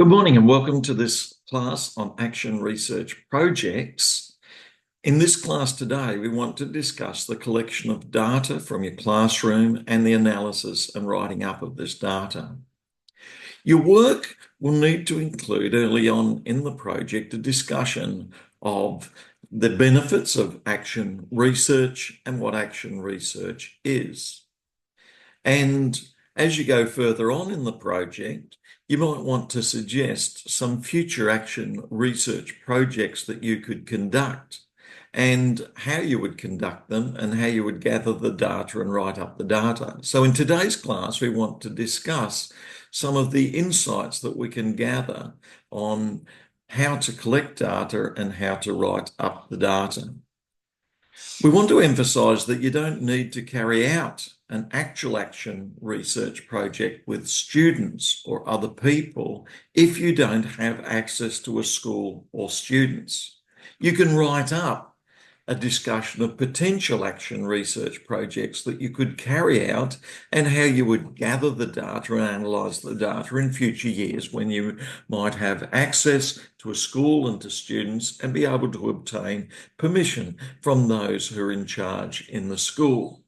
Good morning and welcome to this class on action research projects. In this class today, we want to discuss the collection of data from your classroom and the analysis and writing up of this data. Your work will need to include early on in the project a discussion of the benefits of action research and what action research is. And as you go further on in the project, you might want to suggest some future action research projects that you could conduct and how you would conduct them and how you would gather the data and write up the data. So in today's class, we want to discuss some of the insights that we can gather on how to collect data and how to write up the data. We want to emphasise that you don't need to carry out an actual action research project with students or other people if you don't have access to a school or students. You can write up a discussion of potential action research projects that you could carry out and how you would gather the data and analyse the data in future years when you might have access to a school and to students and be able to obtain permission from those who are in charge in the school.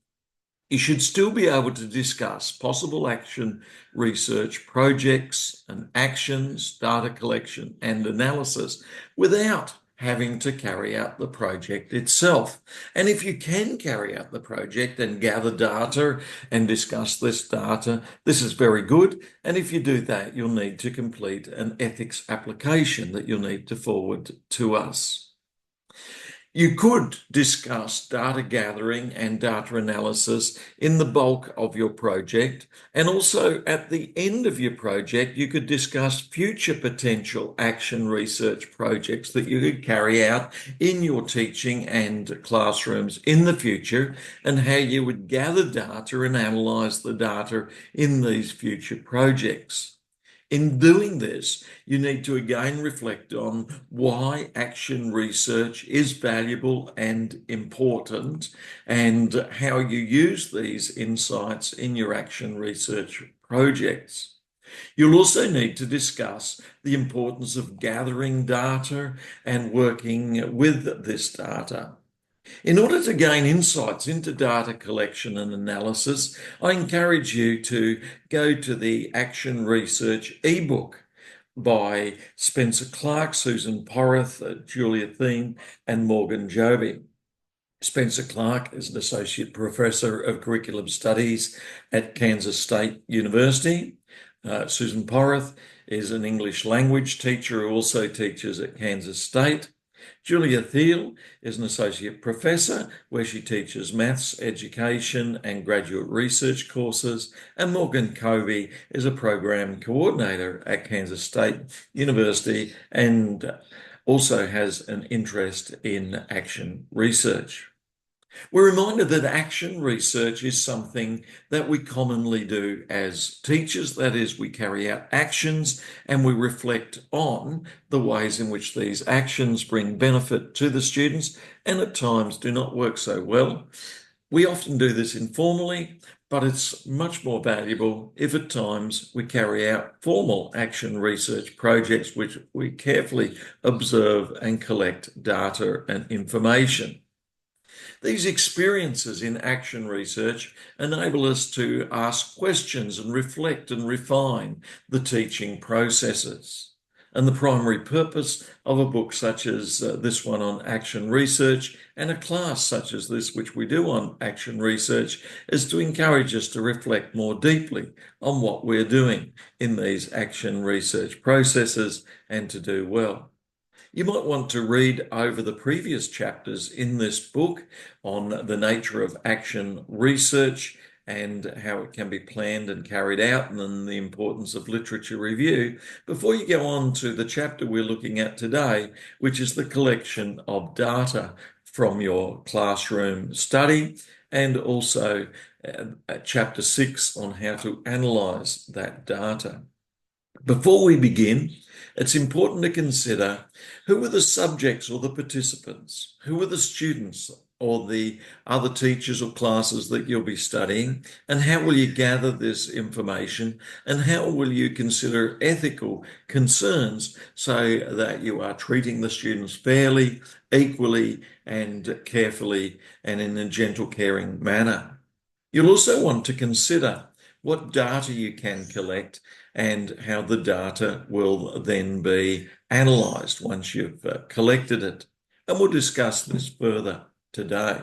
You should still be able to discuss possible action research projects and actions, data collection and analysis without having to carry out the project itself. And if you can carry out the project and gather data and discuss this data, this is very good. And if you do that, you'll need to complete an ethics application that you'll need to forward to us. You could discuss data gathering and data analysis in the bulk of your project, and also at the end of your project, you could discuss future potential action research projects that you could carry out in your teaching and classrooms in the future, and how you would gather data and analyse the data in these future projects. In doing this, you need to again reflect on why action research is valuable and important and how you use these insights in your action research projects. You'll also need to discuss the importance of gathering data and working with this data. In order to gain insights into data collection and analysis, I encourage you to go to the Action Research ebook by Spencer Clark, Susan Porrath, Julia Thiem, and Morgan Joby. Spencer Clark is an Associate Professor of Curriculum Studies at Kansas State University. Susan Porrath is an English language teacher who also teaches at Kansas State. Julia Thiem is an Associate Professor where she teaches maths education and graduate research courses, and Morgan Joby is a Program Coordinator at Kansas State University and also has an interest in action research. We're reminded that action research is something that we commonly do as teachers. That is, we carry out actions and we reflect on the ways in which these actions bring benefit to the students and at times do not work so well. We often do this informally, but it's much more valuable if at times we carry out formal action research projects which we carefully observe and collect data and information. These experiences in action research enable us to ask questions and reflect and refine the teaching processes. And the primary purpose of a book such as this one on action research and a class such as this, which we do on action research, is to encourage us to reflect more deeply on what we're doing in these action research processes and to do well. You might want to read over the previous chapters in this book on the nature of action research and how it can be planned and carried out, and then the importance of literature review, before you go on to the chapter we're looking at today, which is the collection of data from your classroom study, and also chapter 6 on how to analyse that data. Before we begin, it's important to consider who are the subjects or the participants, who are the students or the other teachers or classes that you'll be studying? And how will you gather this information? And how will you consider ethical concerns so that you are treating the students fairly, equally, and carefully, and in a gentle, caring manner? You'll also want to consider what data you can collect and how the data will then be analysed once you've collected it. And we'll discuss this further today.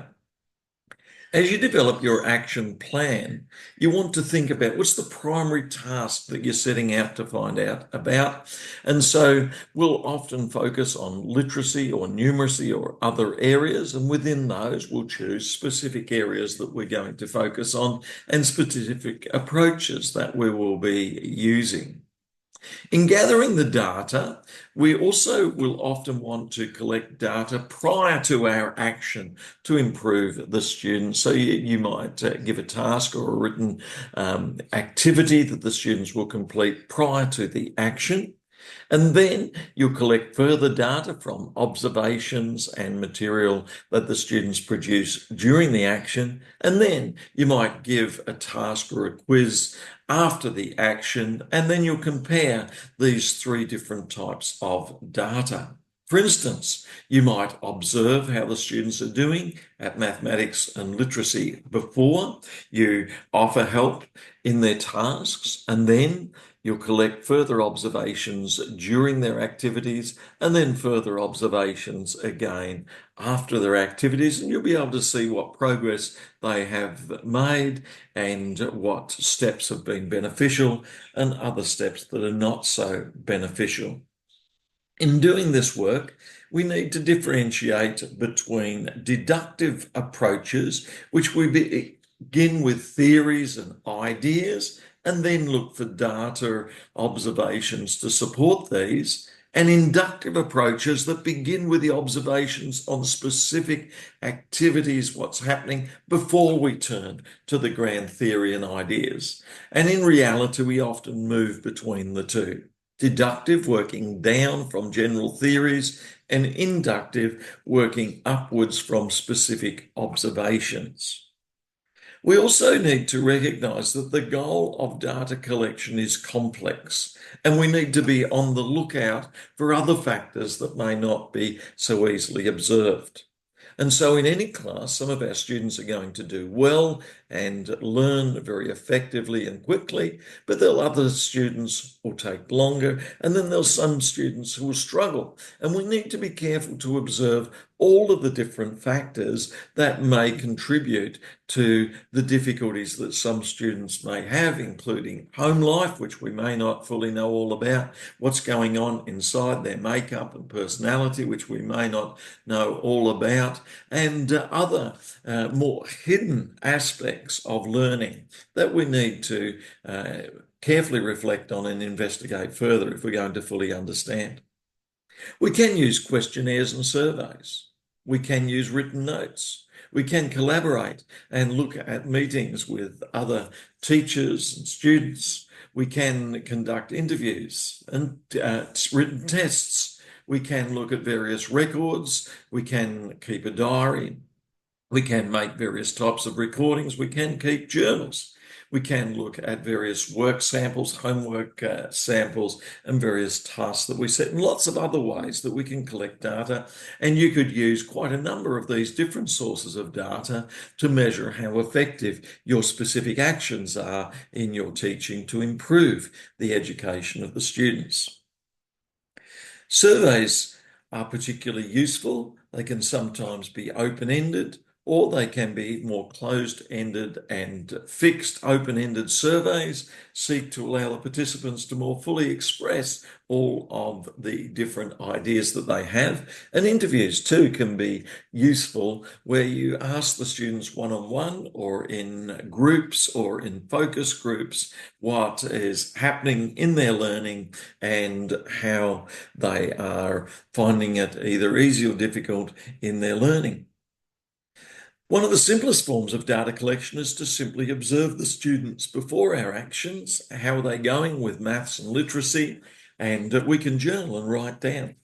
As you develop your action plan, you want to think about what's the primary task that you're setting out to find out about. And so we'll often focus on literacy or numeracy or other areas. And within those, we'll choose specific areas that we're going to focus on and specific approaches that we will be using. In gathering the data, we also will often want to collect data prior to our action to improve the student. So you might give a task or a written activity that the students will complete prior to the action. And then you'll collect further data from observations and material that the students produce during the action. And then you might give a task or a quiz after the action, and then you'll compare these three different types of data. For instance, you might observe how the students are doing at mathematics and literacy before you offer help in their tasks, and then you'll collect further observations during their activities and then further observations again after their activities, and you'll be able to see what progress they have made and what steps have been beneficial and other steps that are not so beneficial. In doing this work, we need to differentiate between deductive approaches, which we begin with theories and ideas, and then look for data observations to support these, and inductive approaches that begin with the observations on specific activities, what's happening, before we turn to the grand theory and ideas. And in reality, we often move between the two. Deductive, working down from general theories, and inductive, working upwards from specific observations. We also need to recognise that the goal of data collection is complex, and we need to be on the lookout for other factors that may not be so easily observed. And so in any class, some of our students are going to do well and learn very effectively and quickly, but there'll other students will take longer, and then there's some students who will struggle. And we need to be careful to observe all of the different factors that may contribute to the difficulties that some students may have, including home life, which we may not fully know all about, what's going on inside their makeup and personality, which we may not know all about, and other more hidden aspects of learning that we need to carefully reflect on and investigate further if we're going to fully understand. We can use questionnaires and surveys. We can use written notes. We can collaborate and look at meetings with other teachers and students. We can conduct interviews and written tests. We can look at various records. We can keep a diary. We can make various types of recordings. We can keep journals. We can look at various work samples, homework samples, and various tasks that we set, and lots of other ways that we can collect data. And you could use quite a number of these different sources of data to measure how effective your specific actions are in your teaching to improve the education of the students. Surveys are particularly useful. They can sometimes be open-ended, or they can be more closed-ended and fixed. Open-ended surveys seek to allow the participants to more fully express all of the different ideas that they have. And interviews too can be useful, where you ask the students one-on-one or in groups or in focus groups what is happening in their learning and how they are finding it either easy or difficult in their learning. One of the simplest forms of data collection is to simply observe the students before our actions. How are they going with maths and literacy? And we can journal and write down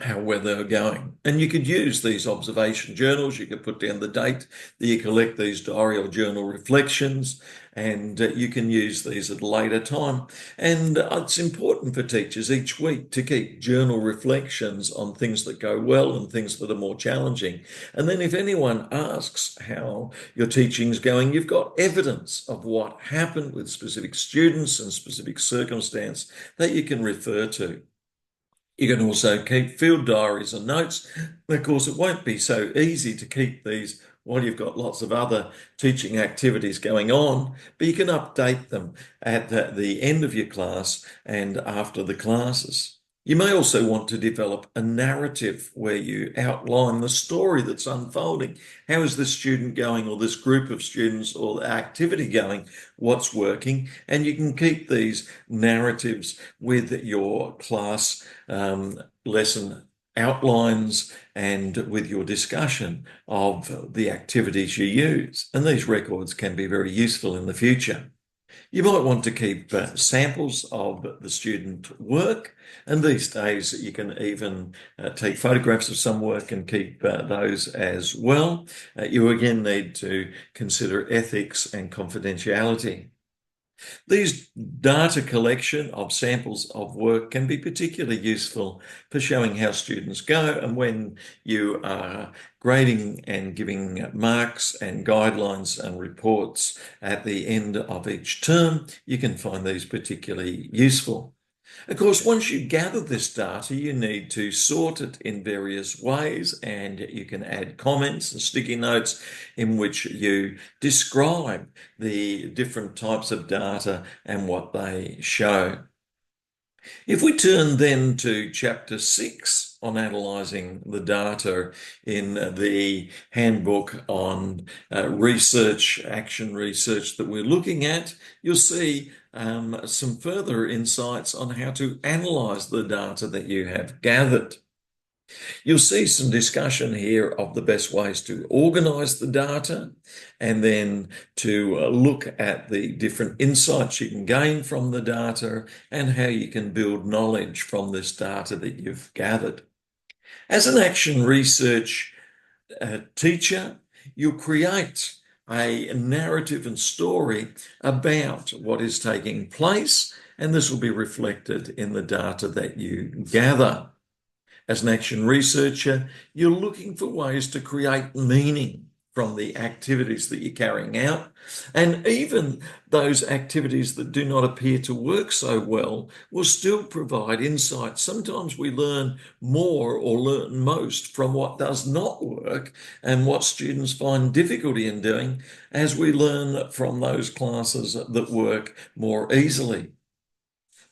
where they're going. And you could use these observation journals. You could put down the date that you collect these diary or journal reflections, and you can use these at a later time. And it's important for teachers each week to keep journal reflections on things that go well and things that are more challenging. And then if anyone asks how your teaching's going, you've got evidence of what happened with specific students and specific circumstance that you can refer to. You can also keep field diaries and notes. And of course, it won't be so easy to keep these while you've got lots of other teaching activities going on, but you can update them at the end of your class and after the classes. You may also want to develop a narrative where you outline the story that's unfolding. How is this student going, or this group of students, or the activity going? What's working? And you can keep these narratives with your class lesson outlines and with your discussion of the activities you use. And these records can be very useful in the future. You might want to keep samples of the student work, and these days you can even take photographs of some work and keep those as well. You again need to consider ethics and confidentiality. These data collection of samples of work can be particularly useful for showing how students go, and when you are grading and giving marks and guidelines and reports at the end of each term, you can find these particularly useful. Of course, once you gather this data, you need to sort it in various ways, and you can add comments and sticky notes in which you describe the different types of data and what they show. If we turn then to chapter 6 on analysing the data in the handbook on action research that we're looking at, you'll see some further insights on how to analyse the data that you have gathered. You'll see some discussion here of the best ways to organise the data, and then to look at the different insights you can gain from the data and how you can build knowledge from this data that you've gathered. As an action research teacher, you'll create a narrative and story about what is taking place, and this will be reflected in the data that you gather. As an action researcher, you're looking for ways to create meaning from the activities that you're carrying out. And even those activities that do not appear to work so well will still provide insight. Sometimes we learn more or learn most from what does not work and what students find difficulty in doing, as we learn from those classes that work more easily.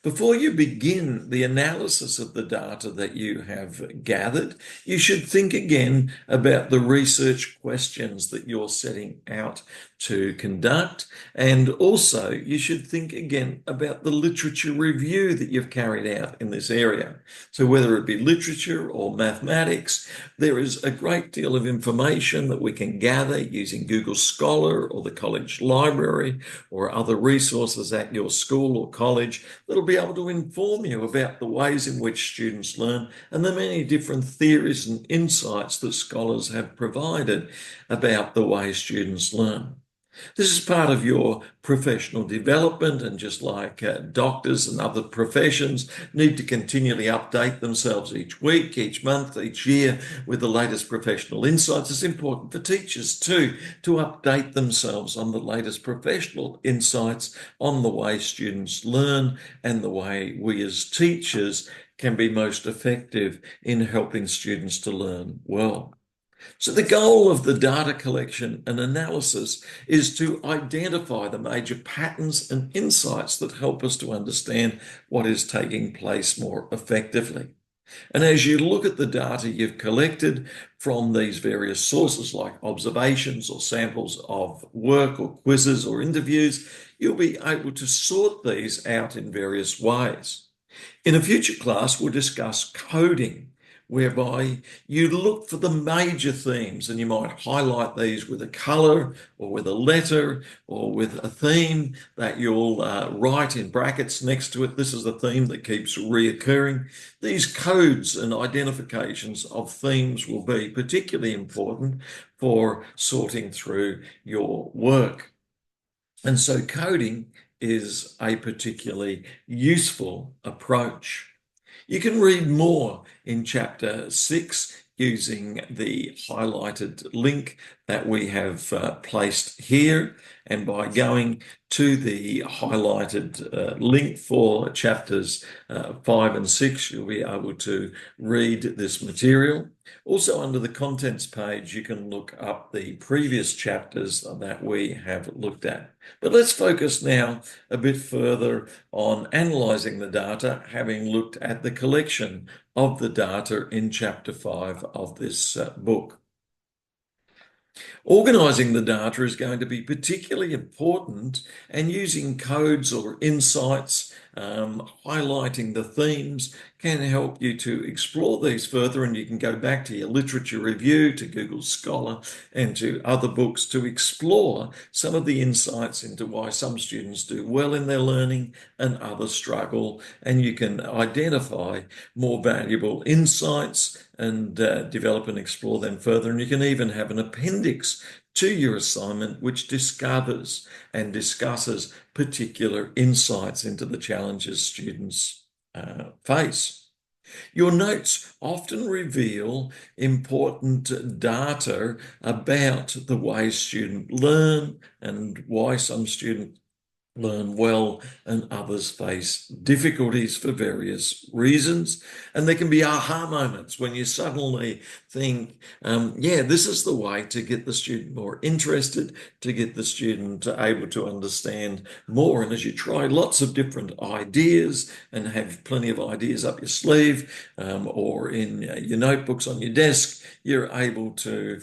Before you begin the analysis of the data that you have gathered, you should think again about the research questions that you're setting out to conduct. And also, you should think again about the literature review that you've carried out in this area. So whether it be literature or mathematics, there is a great deal of information that we can gather using Google Scholar or the college library or other resources at your school or college that'll be able to inform you about the ways in which students learn and the many different theories and insights that scholars have provided about the way students learn. This is part of your professional development, and just like doctors and other professions need to continually update themselves each week, each month, each year with the latest professional insights, it's important for teachers too to update themselves on the latest professional insights on the way students learn and the way we as teachers can be most effective in helping students to learn well. So the goal of the data collection and analysis is to identify the major patterns and insights that help us to understand what is taking place more effectively. And as you look at the data you've collected from these various sources like observations or samples of work or quizzes or interviews, you'll be able to sort these out in various ways. In a future class, we'll discuss coding, whereby you look for the major themes and you might highlight these with a color or with a letter or with a theme that you'll write in brackets next to it. This is the theme that keeps reoccurring. These codes and identifications of themes will be particularly important for sorting through your work. And so coding is a particularly useful approach. You can read more in chapter 6 using the highlighted link that we have placed here. And by going to the highlighted link for chapters 5 and 6, you'll be able to read this material. Also, under the contents page, you can look up the previous chapters that we have looked at. But let's focus now a bit further on analysing the data, having looked at the collection of the data in chapter 5 of this book. Organising the data is going to be particularly important, and using codes or insights, highlighting the themes, can help you to explore these further. And you can go back to your literature review, to Google Scholar, and to other books to explore some of the insights into why some students do well in their learning and others struggle. And you can identify more valuable insights and develop and explore them further. And you can even have an appendix to your assignment which discovers and discusses particular insights into the challenges students face. Your notes often reveal important data about the way students learn and why some students learn well and others face difficulties for various reasons. And there can be aha moments when you suddenly think, yeah, this is the way to get the student more interested, to get the student able to understand more. And as you try lots of different ideas and have plenty of ideas up your sleeve or in your notebooks on your desk, you're able to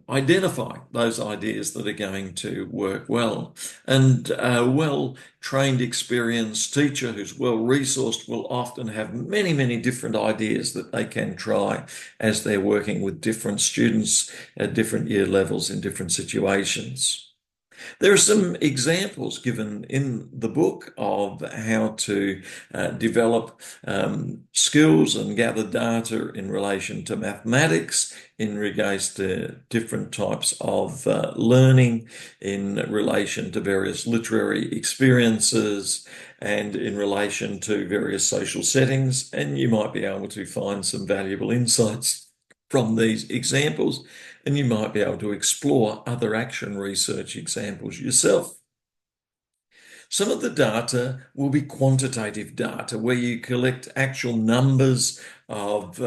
identify those ideas that are going to work well. And a well-trained, experienced teacher who's well-resourced will often have many, many different ideas that they can try as they're working with different students at different year levels in different situations. There are some examples given in the book of how to develop skills and gather data in relation to mathematics, in regards to different types of learning, in relation to various literary experiences, and in relation to various social settings. And you might be able to find some valuable insights from these examples, and you might be able to explore other action research examples yourself. Some of the data will be quantitative data, where you collect actual numbers of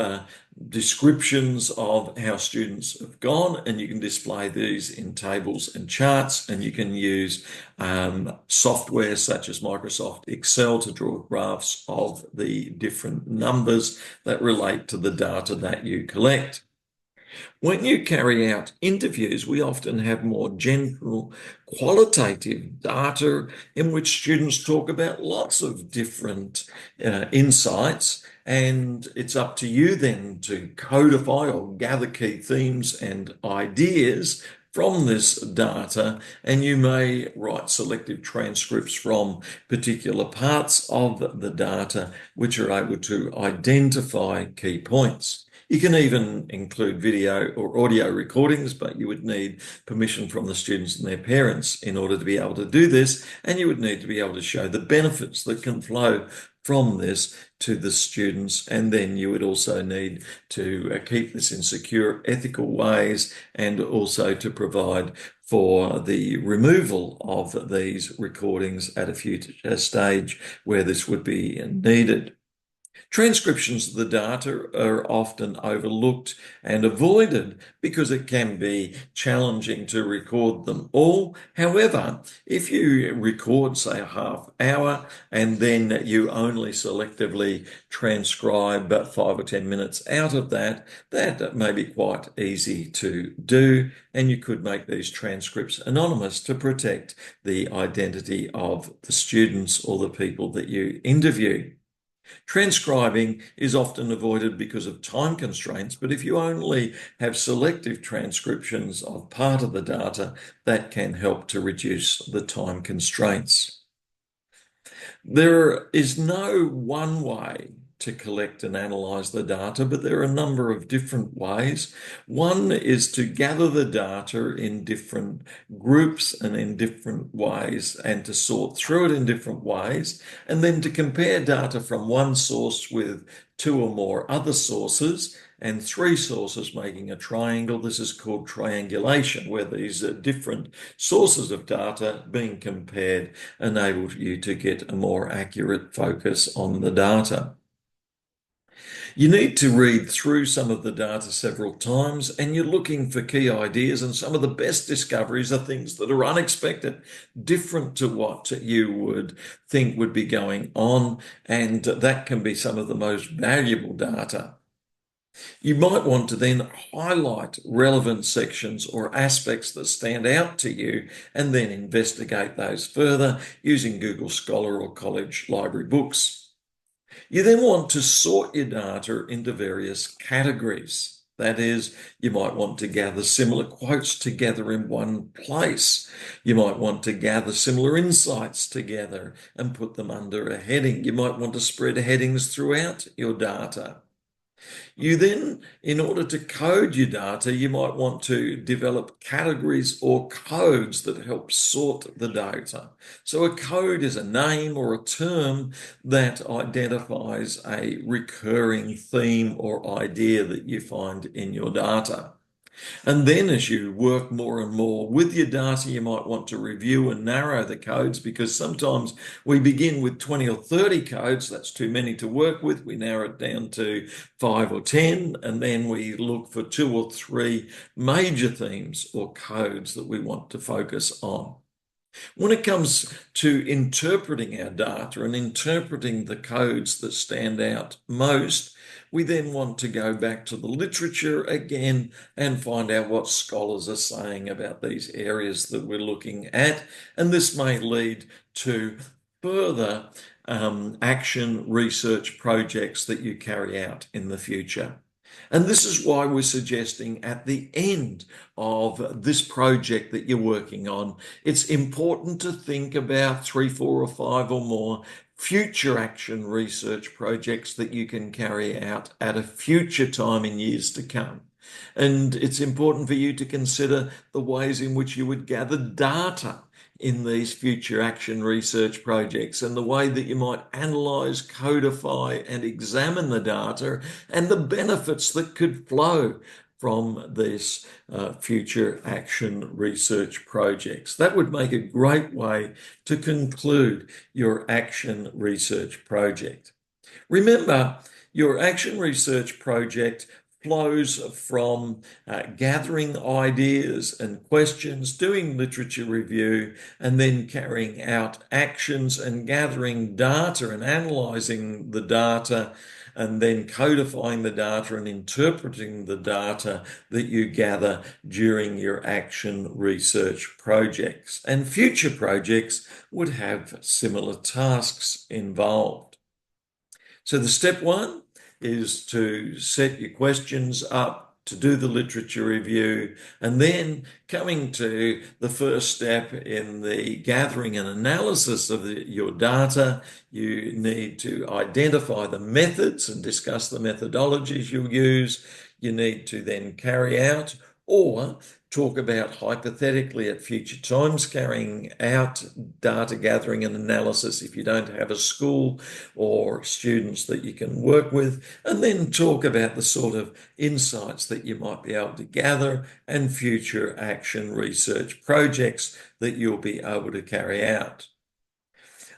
descriptions of how students have gone, and you can display these in tables and charts, and you can use software such as Microsoft Excel to draw graphs of the different numbers that relate to the data that you collect. When you carry out interviews, we often have more general qualitative data in which students talk about lots of different insights, and it's up to you then to codify or gather key themes and ideas from this data, and you may write selective transcripts from particular parts of the data which are able to identify key points. You can even include video or audio recordings, but you would need permission from the students and their parents in order to be able to do this, and you would need to be able to show the benefits that can flow from this to the students. And then you would also need to keep this in secure, ethical ways, and also to provide for the removal of these recordings at a future stage where this would be needed. Transcriptions of the data are often overlooked and avoided because it can be challenging to record them all. However, if you record, say, a half hour and then you only selectively transcribe about 5 or 10 minutes out of that, that may be quite easy to do, and you could make these transcripts anonymous to protect the identity of the students or the people that you interview. Transcribing is often avoided because of time constraints, but if you only have selective transcriptions of part of the data, that can help to reduce the time constraints. There is no one way to collect and analyze the data, but there are a number of different ways. One is to gather the data in different groups and in different ways, and to sort through it in different ways, and then to compare data from one source with two or more other sources and three sources making a triangle. This is called triangulation, where these different sources of data being compared enable you to get a more accurate focus on the data. You need to read through some of the data several times, and you're looking for key ideas, and some of the best discoveries are things that are unexpected, different to what you would think would be going on, and that can be some of the most valuable data. You might want to then highlight relevant sections or aspects that stand out to you and then investigate those further using Google Scholar or college library books. You then want to sort your data into various categories. That is, you might want to gather similar quotes together in one place. You might want to gather similar insights together and put them under a heading. You might want to spread headings throughout your data. You then, in order to code your data, you might want to develop categories or codes that help sort the data. So a code is a name or a term that identifies a recurring theme or idea that you find in your data. And then as you work more and more with your data, you might want to review and narrow the codes, because sometimes we begin with 20 or 30 codes. That's too many to work with. We narrow it down to 5 or 10, and then we look for 2 or 3 major themes or codes that we want to focus on. When it comes to interpreting our data and interpreting the codes that stand out most, we then want to go back to the literature again and find out what scholars are saying about these areas that we're looking at. And this may lead to further action research projects that you carry out in the future. And this is why we're suggesting at the end of this project that you're working on, it's important to think about 3, 4, or 5 or more future action research projects that you can carry out at a future time in years to come. And it's important for you to consider the ways in which you would gather data in these future action research projects, and the way that you might analyze, codify, and examine the data and the benefits that could flow from this future action research projects. That would make a great way to conclude your action research project. Remember, your action research project flows from gathering ideas and questions, doing literature review, and then carrying out actions and gathering data and analysing the data, and then codifying the data and interpreting the data that you gather during your action research projects. And future projects would have similar tasks involved. So the step 1 is to set your questions up, to do the literature review, and then coming to the first step in the gathering and analysis of your data, you need to identify the methods and discuss the methodologies you'll use. You need to then carry out or talk about hypothetically at future times carrying out data gathering and analysis if you don't have a school or students that you can work with, and then talk about the sort of insights that you might be able to gather and future action research projects that you'll be able to carry out.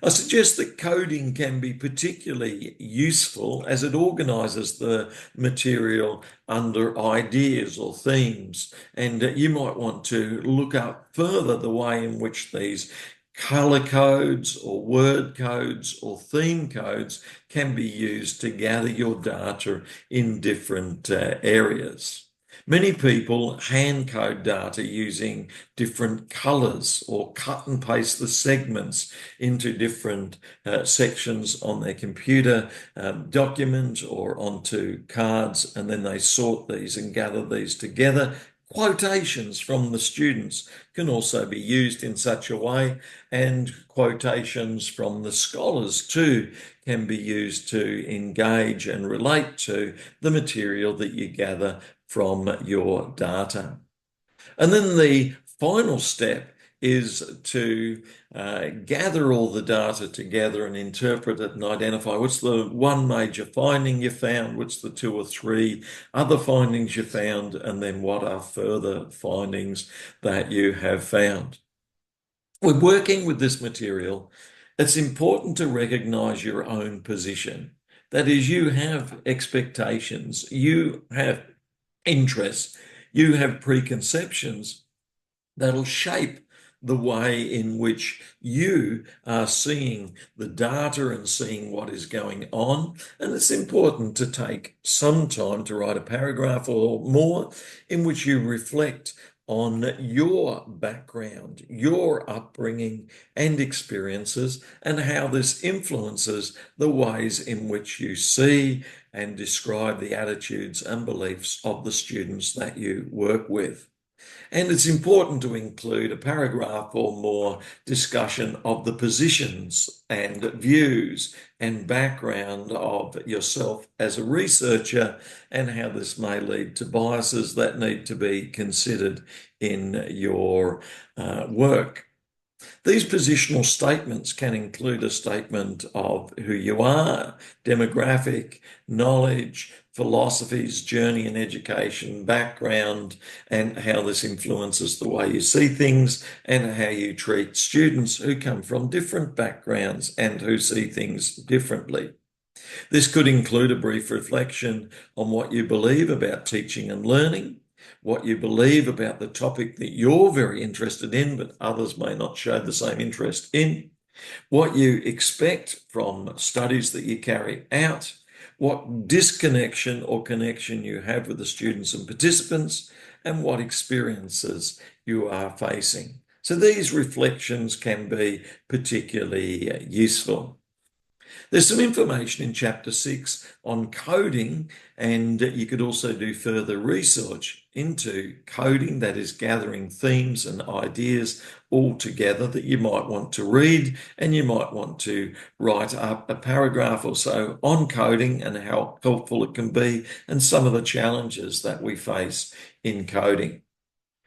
I suggest that coding can be particularly useful as it organises the material under ideas or themes, and you might want to look up further the way in which these colour codes or word codes or theme codes can be used to gather your data in different areas. Many people hand code data using different colors or cut and paste the segments into different sections on their computer document or onto cards, and then they sort these and gather these together. Quotations from the students can also be used in such a way, and quotations from the scholars too can be used to engage and relate to the material that you gather from your data. And then the final step is to gather all the data together and interpret it and identify what's the one major finding you found, what's the two or three other findings you found, and then what are further findings that you have found. When working with this material, it's important to recognize your own position. That is, you have expectations, you have interests, you have preconceptions that'll shape the way in which you are seeing the data and seeing what is going on. And it's important to take some time to write a paragraph or more in which you reflect on your background, your upbringing and experiences, and how this influences the ways in which you see and describe the attitudes and beliefs of the students that you work with. And it's important to include a paragraph or more discussion of the positions and views and background of yourself as a researcher, and how this may lead to biases that need to be considered in your work. These positional statements can include a statement of who you are, demographic, knowledge, philosophies, journey in education, background, and how this influences the way you see things and how you treat students who come from different backgrounds and who see things differently. This could include a brief reflection on what you believe about teaching and learning, what you believe about the topic that you're very interested in, but others may not show the same interest in, what you expect from studies that you carry out, what disconnection or connection you have with the students and participants, and what experiences you are facing. So these reflections can be particularly useful. There's some information in Chapter 6 on coding, and you could also do further research into coding, that is, gathering themes and ideas all together that you might want to read, and you might want to write up a paragraph or so on coding and how helpful it can be and some of the challenges that we face in coding.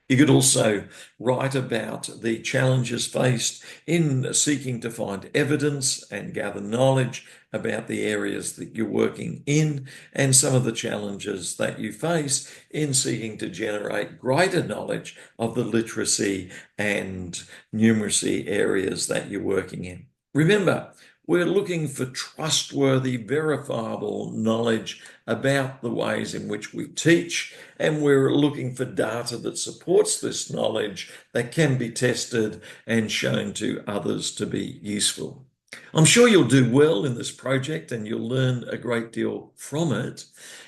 You could also write about the challenges faced in seeking to find evidence and gather knowledge about the areas that you're working in, and some of the challenges that you face in seeking to generate greater knowledge of the literacy and numeracy areas that you're working in. Remember, we're looking for trustworthy, verifiable knowledge about the ways in which we teach, and we're looking for data that supports this knowledge that can be tested and shown to others to be useful. I'm sure you'll do well in this project and you'll learn a great deal from it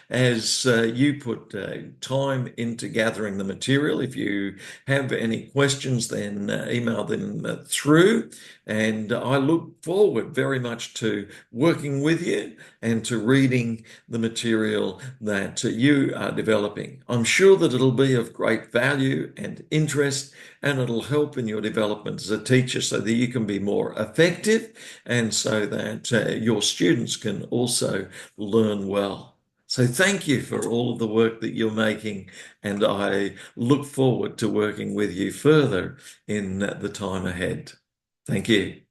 as you put time into gathering the material. If you have any questions, then email them through. And I look forward very much to working with you and to reading the material that you are developing. I'm sure that it'll be of great value and interest, and it'll help in your development as a teacher so that you can be more effective and so that your students can also learn well. So thank you for all of the work that you're making, and I look forward to working with you further in the time ahead. Thank you.